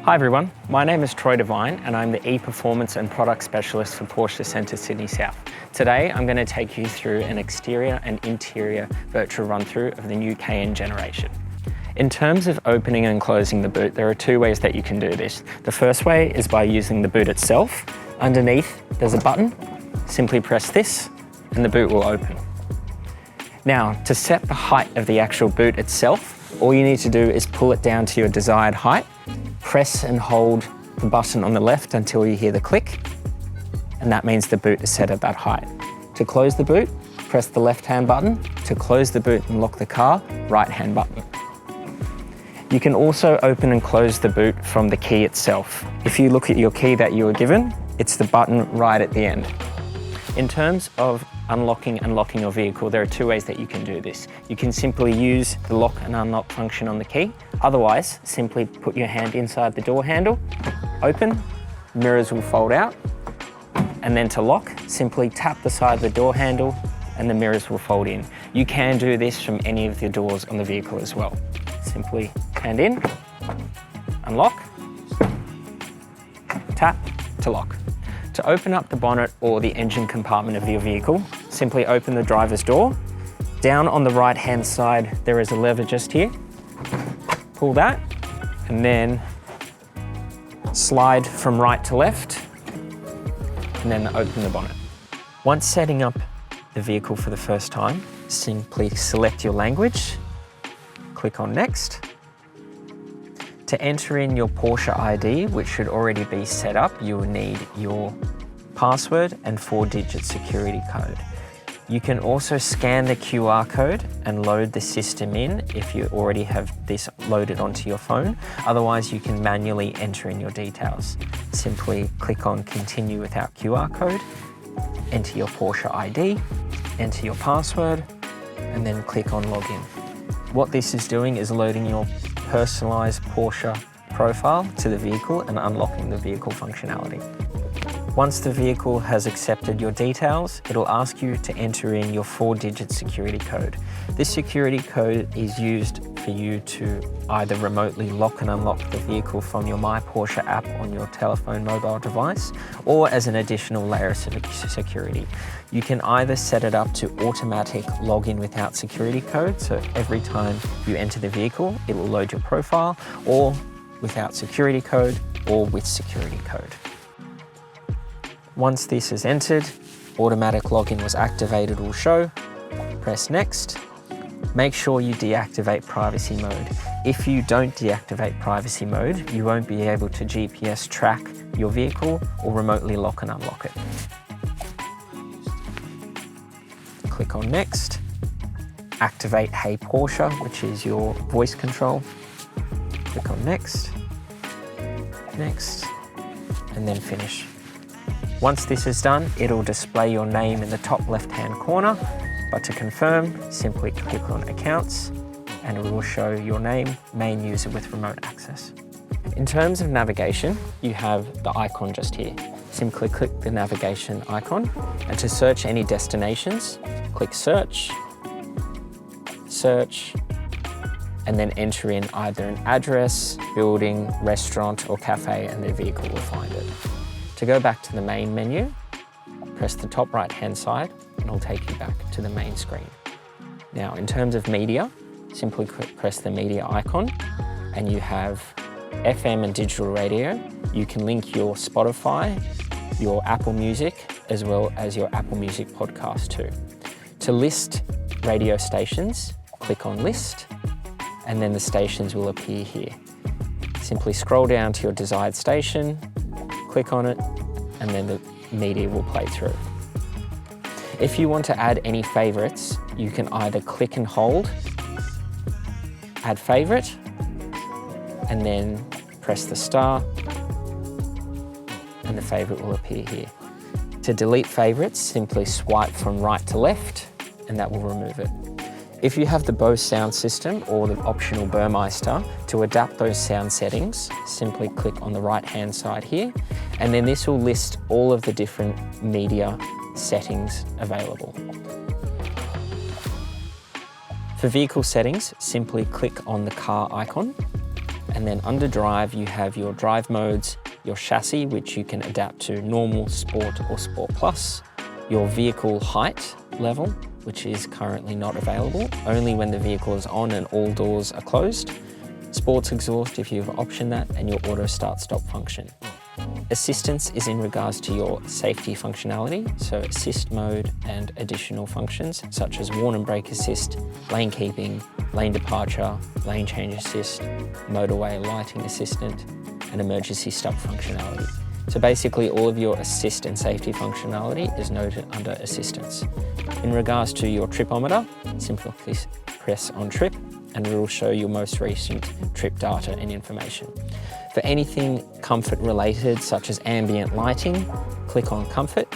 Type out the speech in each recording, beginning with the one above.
Hi everyone, my name is Troy Devine and I'm the e-performance and product specialist for Porsche Centre Sydney South. Today I'm going to take you through an exterior and interior virtual run-through of the new Cayenne generation. In terms of opening and closing the boot, there are two ways that you can do this. The first way is by using the boot itself. Underneath there's a button, simply press this and the boot will open. Now, to set the height of the actual boot itself, all you need to do is pull it down to your desired height. Press and hold the button on the left until you hear the click, and that means the boot is set at that height. To close the boot, press the left-hand button. To close the boot and lock the car, right-hand button. You can also open and close the boot from the key itself. If you look at your key that you were given, it's the button right at the end. In terms of unlocking and locking your vehicle, there are two ways that you can do this. You can simply use the lock and unlock function on the key. Otherwise, simply put your hand inside the door handle, open, mirrors will fold out, and then to lock, simply tap the side of the door handle and the mirrors will fold in. You can do this from any of the doors on the vehicle as well. Simply hand in, unlock, tap to lock. To open up the bonnet or the engine compartment of your vehicle, simply open the driver's door. Down on the right-hand side, there is a lever just here. Pull that, and then slide from right to left, and then open the bonnet. Once setting up the vehicle for the first time, simply select your language, click on Next. To enter in your Porsche ID, which should already be set up, you will need your password and 4-digit security code. You can also scan the QR code and load the system in if you already have this loaded onto your phone. Otherwise, you can manually enter in your details. Simply click on Continue without QR code, enter your Porsche ID, enter your password, and then click on Login. What this is doing is loading your personalized Porsche profile to the vehicle and unlocking the vehicle functionality. Once the vehicle has accepted your details, it'll ask you to enter in your 4-digit security code. This security code is used for you to either remotely lock and unlock the vehicle from your My Porsche app on your telephone mobile device, or as an additional layer of security. You can either set it up to automatic login without security code, so every time you enter the vehicle, it will load your profile, or without security code, or with security code. Once this is entered, automatic login was activated will show. Press Next. Make sure you deactivate privacy mode. If you don't deactivate privacy mode, you won't be able to GPS track your vehicle or remotely lock and unlock it. Click on Next. Activate Hey Porsche, which is your voice control. Click on Next, Next, and then Finish. Once this is done, it'll display your name in the top left-hand corner, but to confirm, simply click on Accounts, and it will show your name, main user with remote access. In terms of navigation, you have the icon just here. Simply click the navigation icon, and to search any destinations, click Search, Search, and then enter in either an address, building, restaurant, or cafe, and the vehicle will find it. To go back to the main menu, press the top right-hand side and it'll take you back to the main screen. Now, in terms of media, simply press the media icon and you have FM and digital radio. You can link your Spotify, your Apple Music, as well as your Apple Music podcast too. To list radio stations, click on List, and then the stations will appear here. Simply scroll down to your desired station, click on it, and then the media will play through. If you want to add any favorites, you can either click and hold, add favorite, and then press the star, and the favorite will appear here. To delete favorites, simply swipe from right to left, and that will remove it. If you have the Bose sound system or the optional Burmeister, to adapt those sound settings, simply click on the right-hand side here, and then this will list all of the different media settings available. For vehicle settings, simply click on the car icon, And then under drive, you have your drive modes, your chassis, which you can adapt to normal, sport or sport plus, your vehicle height level, which is currently not available, only when the vehicle is on and all doors are closed, sports exhaust if you've optioned that, and your auto start-stop function. Assistance is in regards to your safety functionality, so assist mode and additional functions such as warn and brake assist, lane keeping, lane departure, lane change assist, motorway lighting assistant, and emergency stop functionality. So basically all of your assist and safety functionality is noted under assistance. In regards to your tripometer, simply press on trip and it will show your most recent trip data and information. For anything comfort related, such as ambient lighting, click on comfort,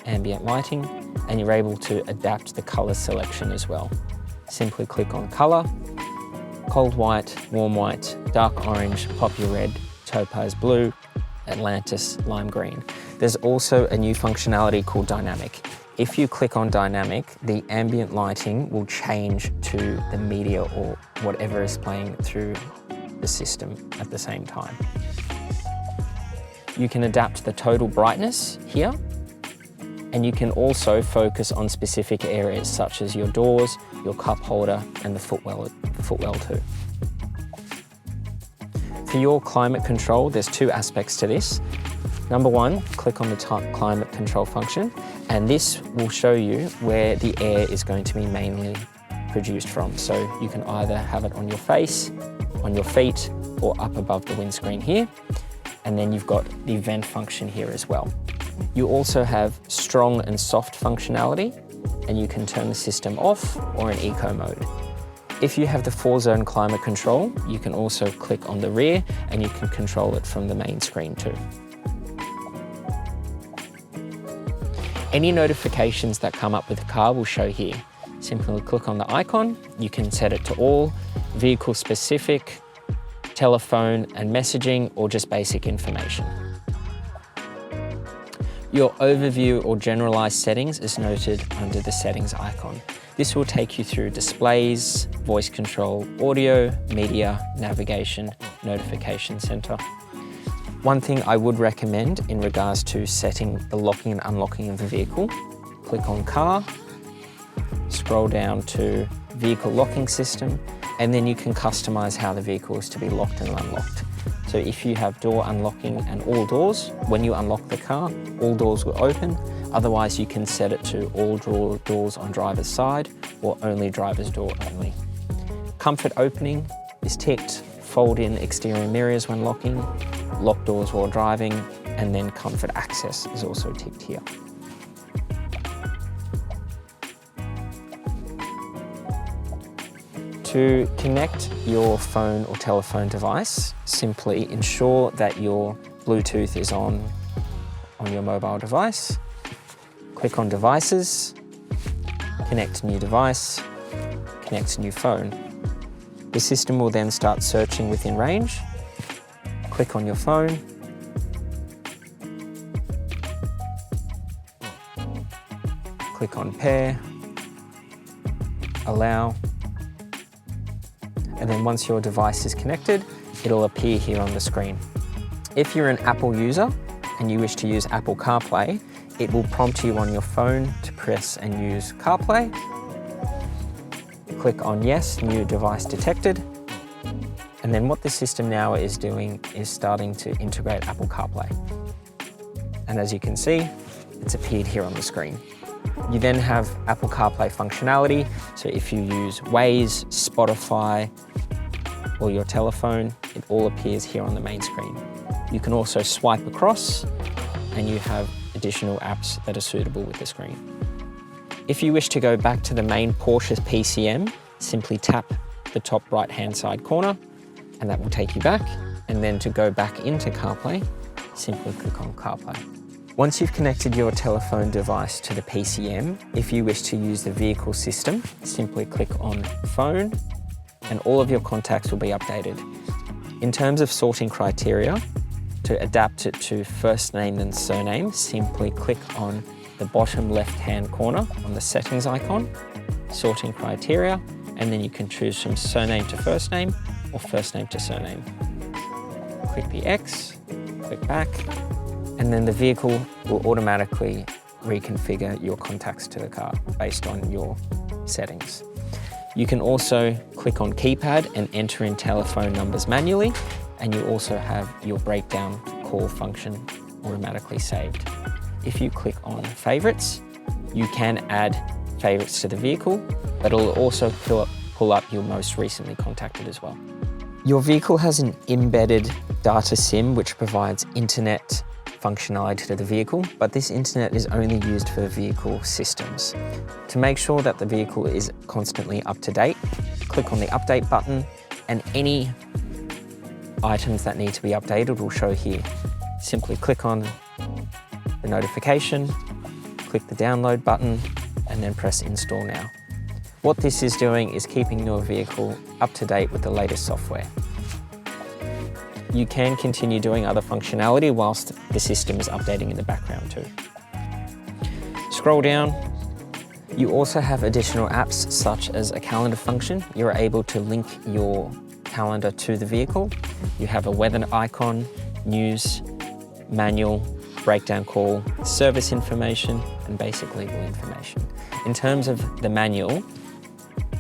ambient lighting, and you're able to adapt the color selection as well. Simply click on color, cold white, warm white, dark orange, poppy red, topaz blue, Atlantis lime green. There's also a new functionality called dynamic. If you click on dynamic, the ambient lighting will change to the media or whatever is playing through the system at the same time. You can adapt the total brightness here, and you can also focus on specific areas such as your doors, your cup holder, and the footwell too. For your climate control, there's two aspects to this. Number one, click on the climate control function, and this will show you where the air is going to be mainly produced from. So you can either have it on your face, on your feet, or up above the windscreen here. And then you've got the vent function here as well. You also have strong and soft functionality, and you can turn the system off or in eco mode. If you have the 4-zone climate control, you can also click on the rear and you can control it from the main screen too. Any notifications that come up with the car will show here. Simply click on the icon, you can set it to all, vehicle specific, telephone and messaging, or just basic information. Your overview or generalized settings is noted under the settings icon. This will take you through displays, voice control, audio, media, navigation, notification center. One thing I would recommend in regards to setting the locking and unlocking of the vehicle, click on car, scroll down to vehicle locking system, and then you can customize how the vehicle is to be locked and unlocked. So if you have door unlocking and all doors, when you unlock the car, all doors will open. Otherwise, you can set it to all doors on driver's side or only driver's door only. Comfort opening is ticked, fold in exterior mirrors when locking, lock doors while driving, and then comfort access is also ticked here. To connect your phone or telephone device, simply ensure that your Bluetooth is on your mobile device. Click on Devices, connect new device, connect new phone. The system will then start searching within range. Click on your phone. Click on Pair, Allow. And then once your device is connected, it'll appear here on the screen. If you're an Apple user and you wish to use Apple CarPlay, it will prompt you on your phone to press and use CarPlay. Click on Yes, new device detected. And then what the system now is doing is starting to integrate Apple CarPlay. And as you can see, it's appeared here on the screen. You then have Apple CarPlay functionality. So if you use Waze, Spotify, or your telephone, it all appears here on the main screen. You can also swipe across and you have additional apps that are suitable with the screen. If you wish to go back to the main Porsche PCM, simply tap the top right-hand side corner and that will take you back. And then to go back into CarPlay, simply click on CarPlay. Once you've connected your telephone device to the PCM, if you wish to use the vehicle system, simply click on Phone and all of your contacts will be updated. In terms of sorting criteria, to adapt it to first name and surname, simply click on the bottom left-hand corner on the settings icon, sorting criteria, and then you can choose from surname to first name or first name to surname. Click the X, click back, and then the vehicle will automatically reconfigure your contacts to the car based on your settings. You can also click on keypad and enter in telephone numbers manually, and you also have your breakdown call function automatically saved. If you click on favorites, you can add favorites to the vehicle, but it'll also pull up your most recently contacted as well. Your vehicle has an embedded data SIM which provides internet functionality to the vehicle, but this internet is only used for vehicle systems. To make sure that the vehicle is constantly up to date, click on the update button, and any items that need to be updated will show here. Simply click on the notification, click the download button, and then press install now. What this is doing is keeping your vehicle up to date with the latest software. You can continue doing other functionality whilst the system is updating in the background too. Scroll down. You also have additional apps such as a calendar function. You're able to link your calendar to the vehicle. You have a weather icon, news, manual, breakdown call, service information, and basic legal information. In terms of the manual,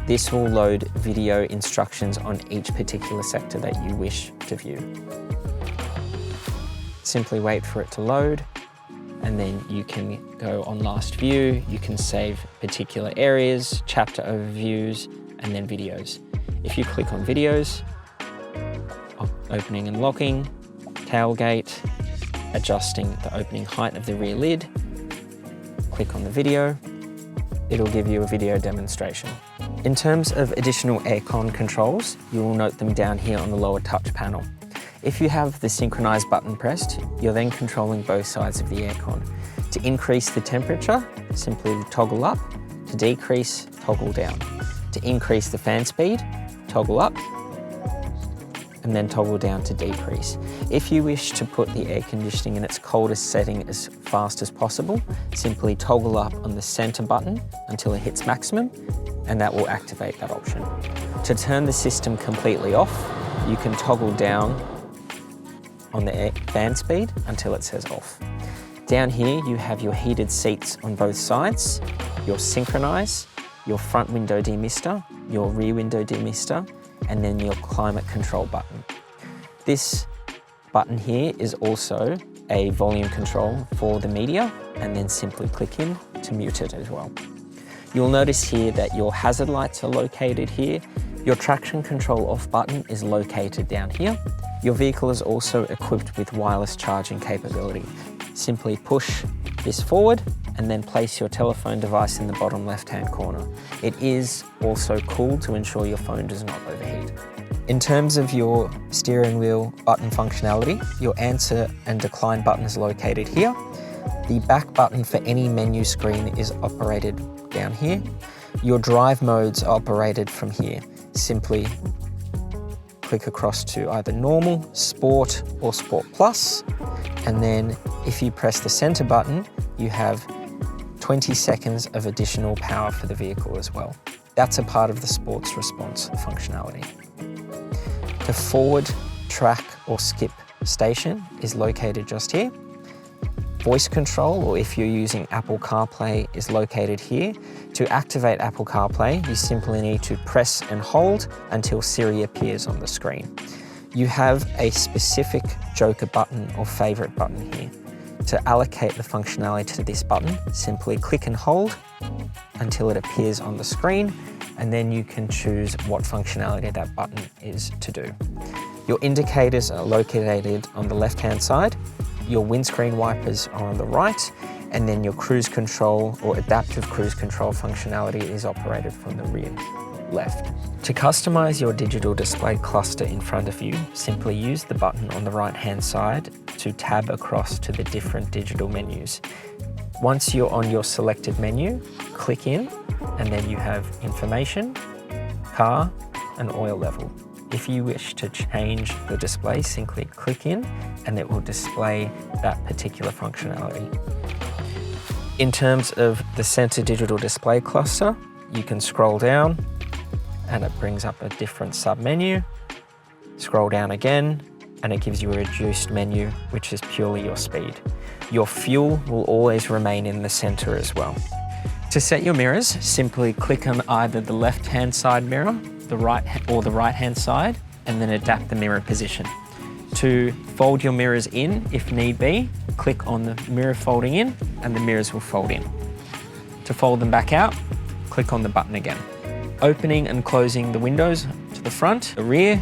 this will load video instructions on each particular sector that you wish to view. Simply wait for it to load, and then you can go on last view. You can save particular areas, chapter overviews, and then videos. If you click on videos, opening and locking, tailgate, adjusting the opening height of the rear lid, click on the video, it'll give you a video demonstration. In terms of additional aircon controls, you will note them down here on the lower touch panel. If you have the synchronize button pressed, you're then controlling both sides of the aircon. To increase the temperature, simply toggle up. To decrease, toggle down. To increase the fan speed, toggle up, and then toggle down to decrease. If you wish to put the air conditioning in its coldest setting as fast as possible, simply toggle up on the center button until it hits maximum, and that will activate that option. To turn the system completely off, you can toggle down on the fan speed until it says off. Down here, you have your heated seats on both sides, your synchronize, your front window demister, your rear window demister, and then your climate control button. This button here is also a volume control for the media, and then simply click in to mute it as well. You'll notice here that your hazard lights are located here. Your traction control off button is located down here. Your vehicle is also equipped with wireless charging capability. Simply push this forward and then place your telephone device in the bottom left-hand corner. It is also cooled to ensure your phone does not overheat. In terms of your steering wheel button functionality, your answer and decline button is located here. The back button for any menu screen is operated down here. Your drive modes are operated from here. Simply click across to either normal, sport, or sport plus. And then if you press the center button, you have 20 seconds of additional power for the vehicle as well. That's a part of the sports response functionality. The forward, track, or skip station is located just here. Voice control, or if you're using Apple CarPlay, is located here. To activate Apple CarPlay, you simply need to press and hold until Siri appears on the screen. You have a specific joker button or favorite button here. To allocate the functionality to this button, simply click and hold until it appears on the screen, and then you can choose what functionality that button is to do. Your indicators are located on the left-hand side, your windscreen wipers are on the right, and then your cruise control or adaptive cruise control functionality is operated from the rear left. To customize your digital display cluster in front of you, simply use the button on the right-hand side to tab across to the different digital menus. Once you're on your selected menu, click in, and then you have information, car, and oil level. If you wish to change the display, simply click in, and it will display that particular functionality. In terms of the center digital display cluster, you can scroll down, and it brings up a different sub-menu. Scroll down again, and it gives you a reduced menu, which is purely your speed. Your fuel will always remain in the center as well. To set your mirrors, simply click on either the left-hand side mirror, the right-hand side, and then adapt the mirror position. To fold your mirrors in, if need be, click on the mirror folding in, and the mirrors will fold in. To fold them back out, click on the button again. Opening and closing the windows to the front, the rear,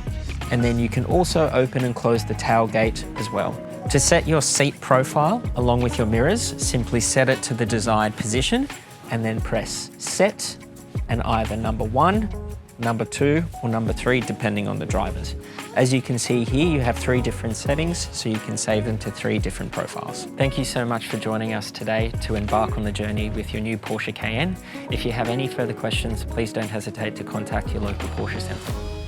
and then you can also open and close the tailgate as well. To set your seat profile along with your mirrors, simply set it to the desired position and then press set and either number 1, number 2 or number 3 depending on the drivers. As you can see here, you have 3 different settings, so you can save them to 3 different profiles. Thank you so much for joining us today to embark on the journey with your new Porsche Cayenne. If you have any further questions, please don't hesitate to contact your local Porsche Centre.